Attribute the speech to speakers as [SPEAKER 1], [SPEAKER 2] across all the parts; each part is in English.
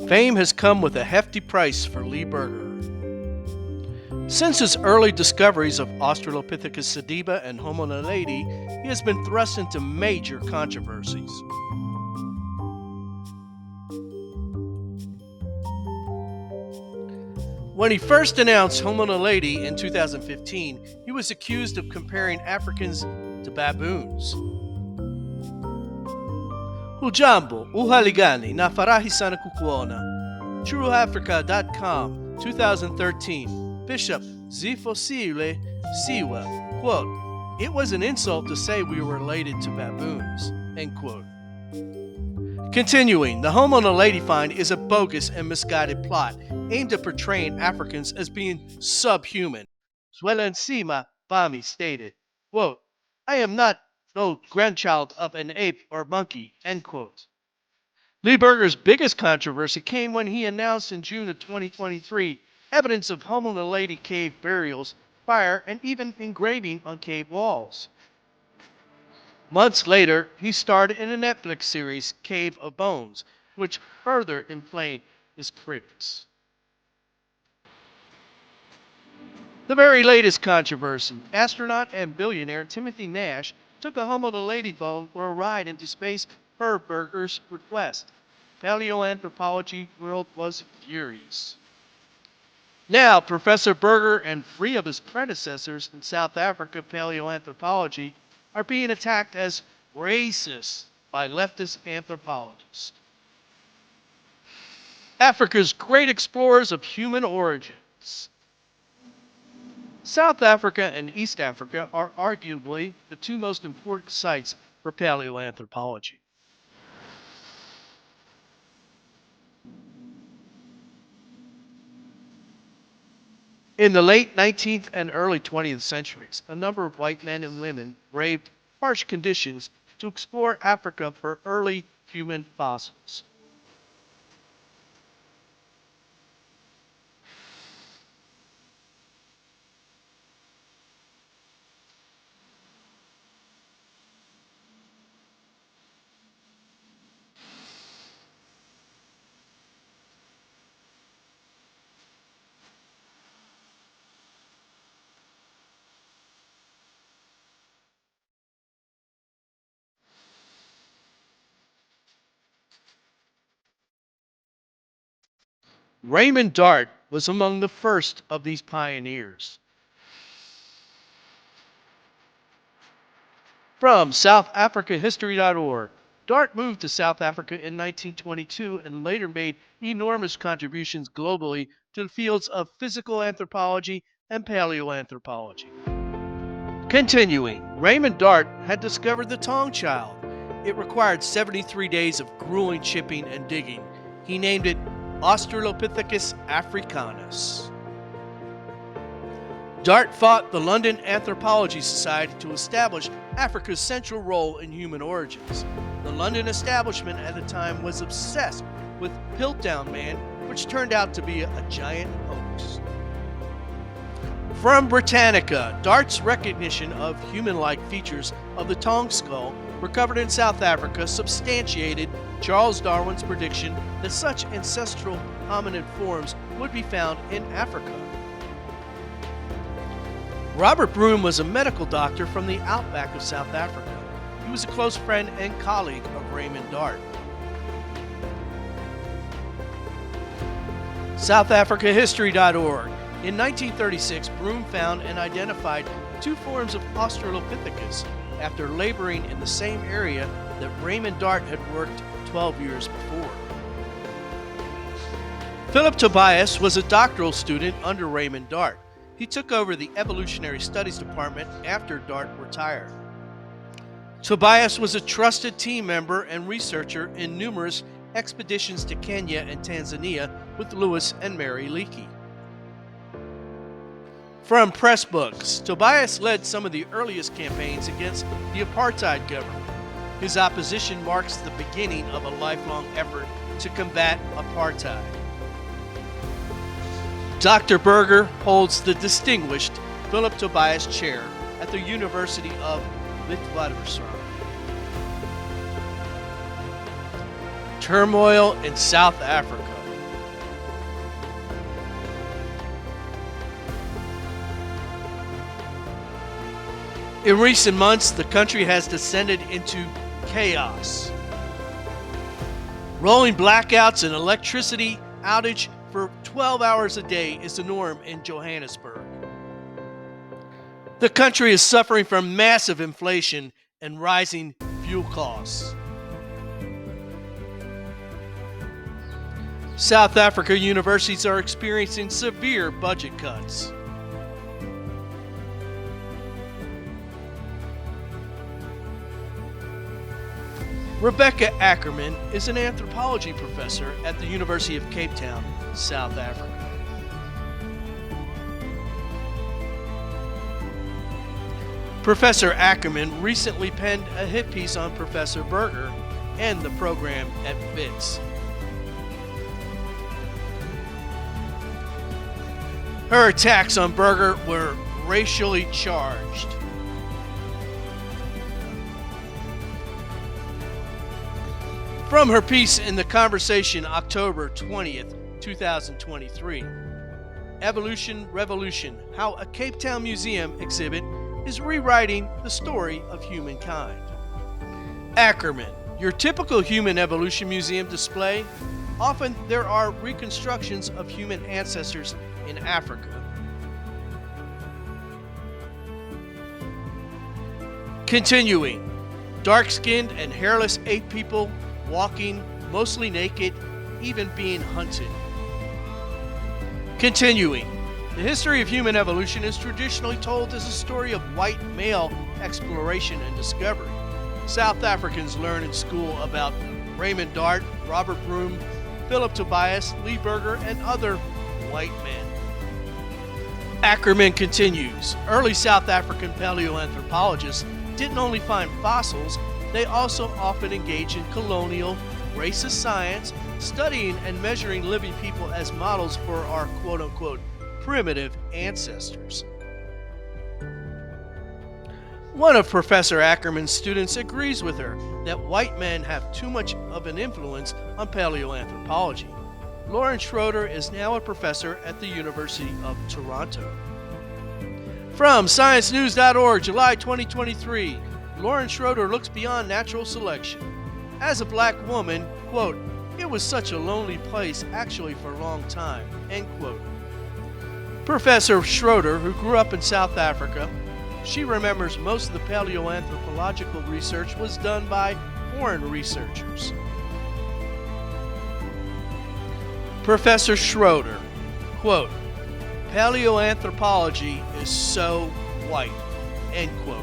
[SPEAKER 1] Fame has come with a hefty price for Lee Berger. Since his early discoveries of Australopithecus Sediba and Homo naledi, he has been thrust into major controversies. When he first announced Homo naledi in 2015, he was accused of comparing Africans to baboons. Hujambo, uhaligani, na farahi sana kukuona. TrueAfrica.com, 2013. Bishop Zifosile Siwa, quote, "It was an insult to say we were related to baboons," end quote. Continuing, the Homo naledi find is a bogus and misguided plot aimed at portraying Africans as being subhuman. Swelansima Bami stated, quote, "I am not no grandchild of an ape or monkey," end quote. Lee Berger's biggest controversy came when he announced in June of 2023 evidence of Homo naledi cave burials, fire, and even engraving on cave walls. Months later, he starred in a Netflix series, Cave of Bones, which further inflamed his critics. The very latest controversy, astronaut and billionaire Timothy Nash took a Homo naledi bone for a ride into space per Berger's request. Paleoanthropology world was furious. Now, Professor Berger and 3 of his predecessors in South Africa paleoanthropology are being attacked as racist by leftist anthropologists. Africa's great explorers of human origins. South Africa and East Africa are arguably the 2 most important sites for paleoanthropology. In the late 19th and early 20th centuries, a number of white men and women braved harsh conditions to explore Africa for early human fossils. Raymond Dart was among the first of these pioneers. From SouthAfricaHistory.org, Dart moved to South Africa in 1922 and later made enormous contributions globally to the fields of physical anthropology and paleoanthropology. Continuing, Raymond Dart had discovered the Tong child. It required 73 days of grueling chipping and digging. He named it Australopithecus africanus. Dart fought the London Anthropology Society to establish Africa's central role in human origins. The London establishment at the time was obsessed with Piltdown Man, which turned out to be a giant hoax. From Britannica, Dart's recognition of human-like features of the Tong skull recovered in South Africa substantiated Charles Darwin's prediction that such ancestral hominid forms would be found in Africa. Robert Broom was a medical doctor from the outback of South Africa. He was a close friend and colleague of Raymond Dart. SouthAfricaHistory.org. In 1936, Broom found and identified 2 forms of Australopithecus after laboring in the same area that Raymond Dart had worked 12 years before. Phillip Tobias was a doctoral student under Raymond Dart. He took over the Evolutionary Studies Department after Dart retired. Tobias was a trusted team member and researcher in numerous expeditions to Kenya and Tanzania with Lewis and Mary Leakey. From Pressbooks, Tobias led some of the earliest campaigns against the apartheid government. His opposition marks the beginning of a lifelong effort to combat apartheid. Dr. Berger holds the distinguished Phillip Tobias Chair at the University of Witwatersrand. Turmoil in South Africa. In recent months, the country has descended into chaos. Rolling blackouts and electricity outage for 12 hours a day is the norm in Johannesburg. The country is suffering from massive inflation and rising fuel costs. South Africa universities are experiencing severe budget cuts. Rebecca Ackerman is an anthropology professor at the University of Cape Town, South Africa. Professor Ackermann recently penned a hit piece on Professor Berger and the program at Wits. Her attacks on Berger were racially charged. From her piece in The Conversation, October 20th, 2023, Evolution Revolution, How a Cape Town Museum Exhibit is Rewriting the Story of Humankind. Ackerman, your typical human evolution museum display, often there are reconstructions of human ancestors in Africa. Continuing, dark-skinned and hairless ape people walking, mostly naked, even being hunted. Continuing, the history of human evolution is traditionally told as a story of white male exploration and discovery. South Africans learn in school about Raymond Dart, Robert Broom, Phillip Tobias, Lee Berger, and other white men. Ackerman continues, early South African paleoanthropologists didn't only find fossils, they also often engage in colonial, racist science, studying and measuring living people as models for our quote-unquote primitive ancestors. One of Professor Ackerman's students agrees with her that white men have too much of an influence on paleoanthropology. Lauren Schroeder is now a professor at the University of Toronto. From ScienceNews.org, July 2023, Lauren Schroeder looks beyond natural selection. As a black woman, quote, it was such a lonely place actually for a long time, end quote. Professor Schroeder, who grew up in South Africa, she remembers most of the paleoanthropological research was done by foreign researchers. Professor Schroeder, quote, paleoanthropology is so white, end quote.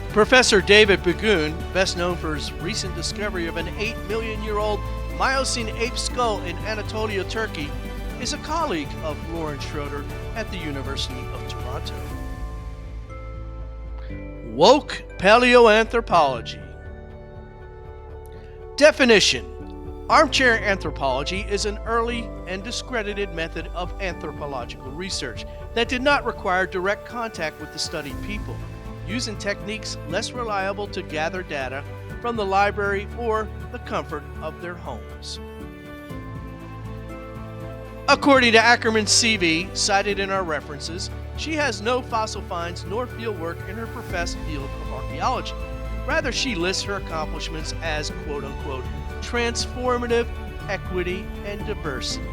[SPEAKER 1] Professor David Bagoon, best known for his recent discovery of an 8 million-year-old Miocene ape skull in Anatolia, Turkey, is a colleague of Lauren Schroeder at the University of Toronto. Woke paleoanthropology. Definition: Armchair anthropology is an early and discredited method of anthropological research that did not require direct contact with the studied people, using techniques less reliable to gather data from the library or the comfort of their homes. According to Ackerman's CV, cited in our references, she has no fossil finds nor fieldwork in her professed field of archaeology. Rather, she lists her accomplishments as quote-unquote transformative equity and diversity.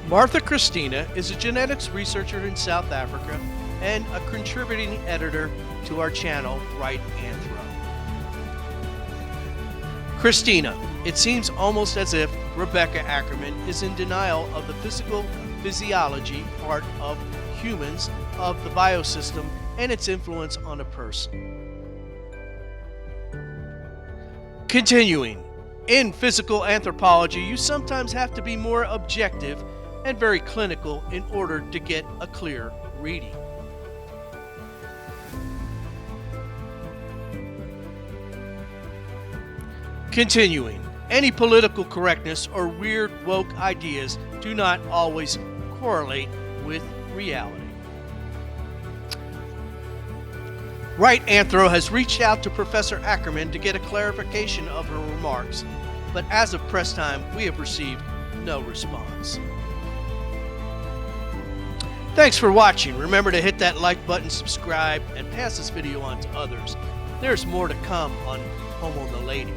[SPEAKER 1] Martha Christina is a genetics researcher in South Africa and a contributing editor to our channel, Right-Anthro. Christina, it seems almost as if Rebecca Ackerman is in denial of the physical physiology part of humans, of the biosystem, and its influence on a person. Continuing, in physical anthropology, you sometimes have to be more objective and very clinical in order to get a clear reading. Continuing, any political correctness or weird woke ideas do not always correlate with reality. Right-Anthro has reached out to Professor Ackerman to get a clarification of her remarks, but as of press time, we have received no response. Thanks for watching. Remember to hit that like button, subscribe, and pass this video on to others. There's more to come on Homo naledi.